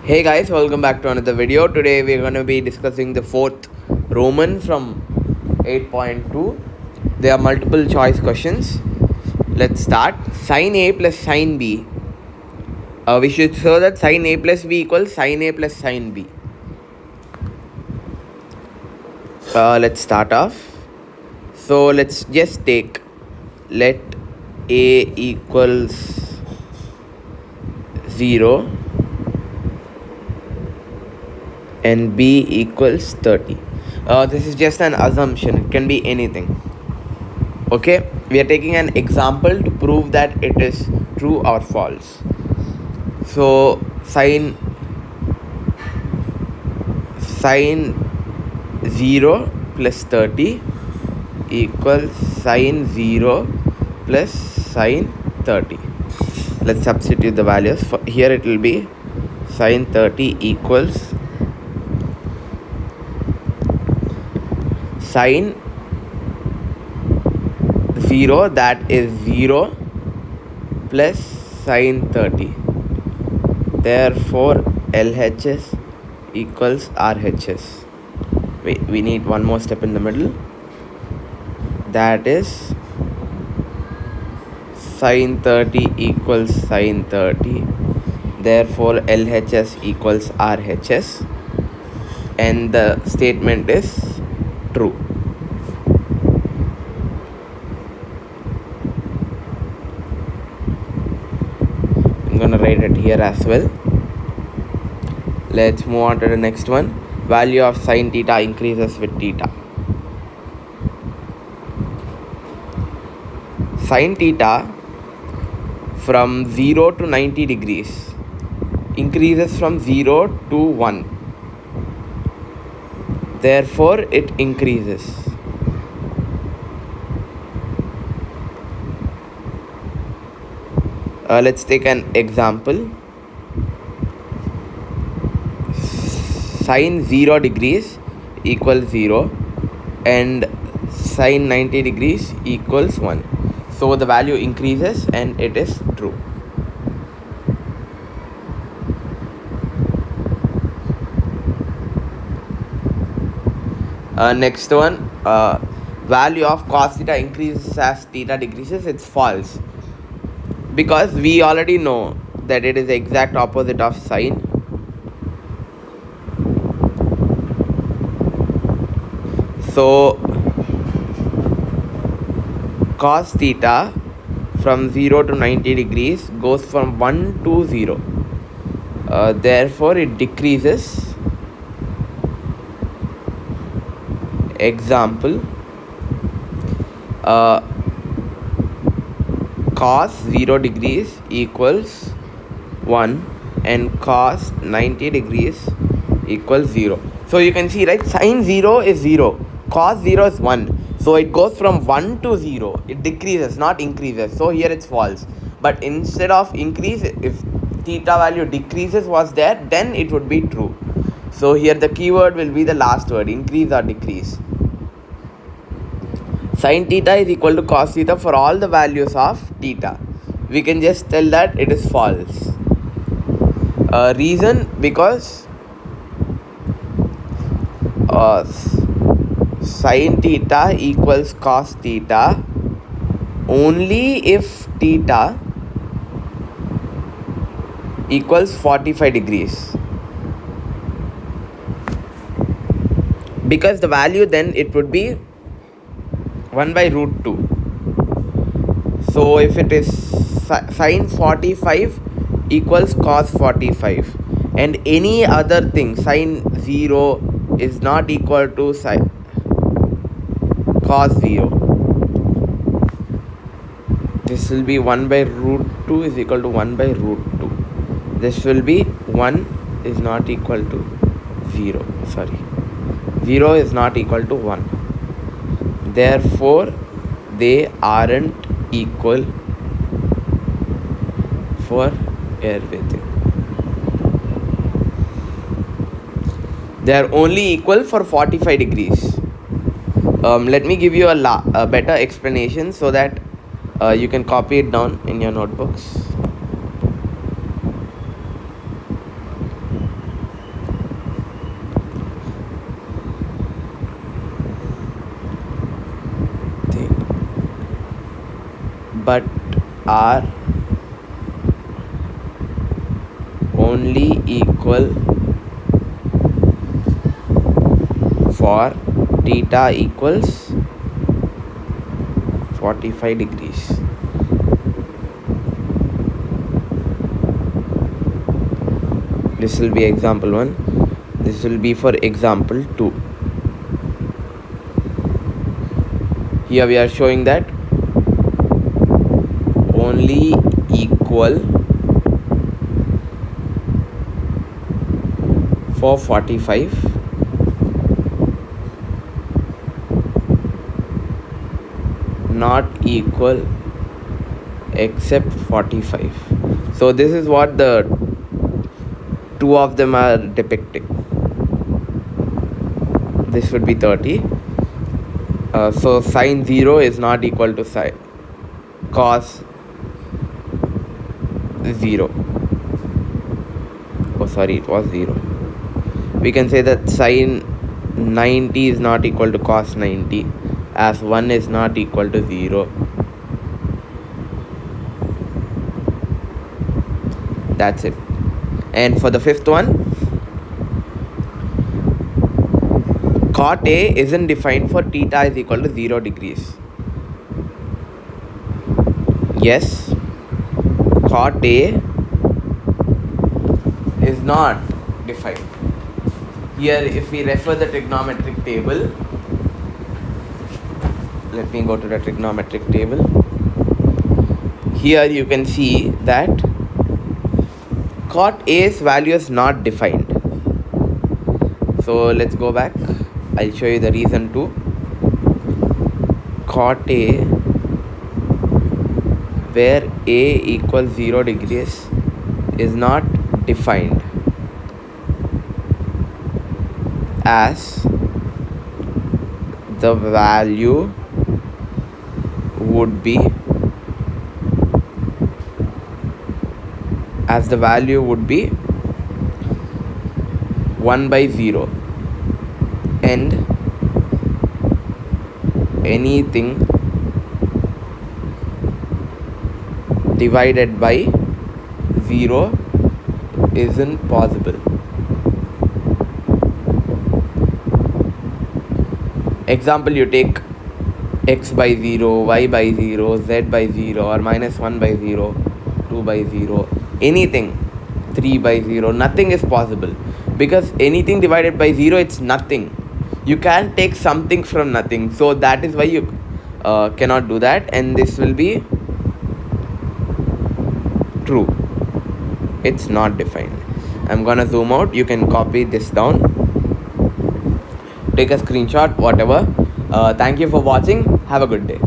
Hey guys, welcome back to another video. Today we're going to be discussing the fourth Roman from 8.2. There are multiple choice questions. Let's start. Sin A plus sin B. We should show that sin A plus B equals sin A plus sin B. Let's start off. So let's just take let A equals 0 and B equals 30. This is just an assumption. It can be anything. Okay, we are taking an example to prove that it is true or false. So sin 0 plus 30 equals sin 0 plus sin 30. Let's substitute the values. For here it will be sin 30 equals sin 0, that is 0, plus sin 30. Therefore LHS equals RHS. We need one more step in the middle, that is sin 30 equals sin 30. Therefore LHS equals RHS, and the statement is true. I'm gonna write it here as well. Let's move on to the next one. Value of sin theta increases with theta. Sin theta from 0 to 90 degrees increases from 0 to 1. Therefore it increases. Let's take an example. Sin 0 degrees equals 0 and sin 90 degrees equals 1. So the value increases and it is true. Next one, value of cos theta increases as theta decreases. It's false, because we already know that it is the exact opposite of sine. So cos theta from 0 to 90 degrees goes from 1 to 0. Therefore it decreases. Example, cos 0 degrees equals 1 and cos 90 degrees equals 0. So you can see, right, sin 0 is 0, cos 0 is 1. So it goes from 1 to 0. It decreases, not increases. So here it's false. But instead of increase, if theta value decreases was there, then it would be true. So here the keyword will be the last word, increase or decrease. Sin theta is equal to cos theta for all the values of theta. We can just tell that it is false. Reason, because sin theta equals cos theta only if theta equals 45 degrees. Because the value then it would be 1 by root 2. So if it is sin 45 equals cos 45, and any other thing, sin 0 is not equal to cos 0. This will be 1 by root 2 is equal to 1 by root 2. This will be 1 is not equal to 0. 0 is not equal to 1. Therefore they aren't equal for everything. They are only equal for 45 degrees. Let me give you a better explanation so that you can copy it down in your notebooks. but are only equal for theta equals 45 degrees. This will be example 1. This will be for example 2. Here we are showing that only equal for 45, not equal except 45. So this is what the two of them are depicting. This would be 30. So sine 0 is not equal to cos 0. Oh sorry, it was 0. We can say that sine 90 is not equal to cos 90, as 1 is not equal to 0. That's it. And for the fifth one, cot A isn't defined for theta is equal to 0 degrees. Yes, cot A is not defined. Here, if we refer the trigonometric table, let me go to the trigonometric table. Here you can see that cot A's value is not defined. So let's go back. I'll show you the reason too. Cot A, where A equals 0 degrees, is not defined, as the value would be 1 by 0, and anything divided by 0 isn't possible. Example, you take x by 0, y by 0, z by 0, or minus 1 by 0, 2 by 0, anything, 3 by 0, nothing is possible, because anything divided by 0, it's nothing. You can't take something from nothing, so that is why you cannot do that, and this will be true. It's not defined. I'm gonna zoom out. You can copy this down, take a screenshot, whatever. Thank you for watching. Have a good day.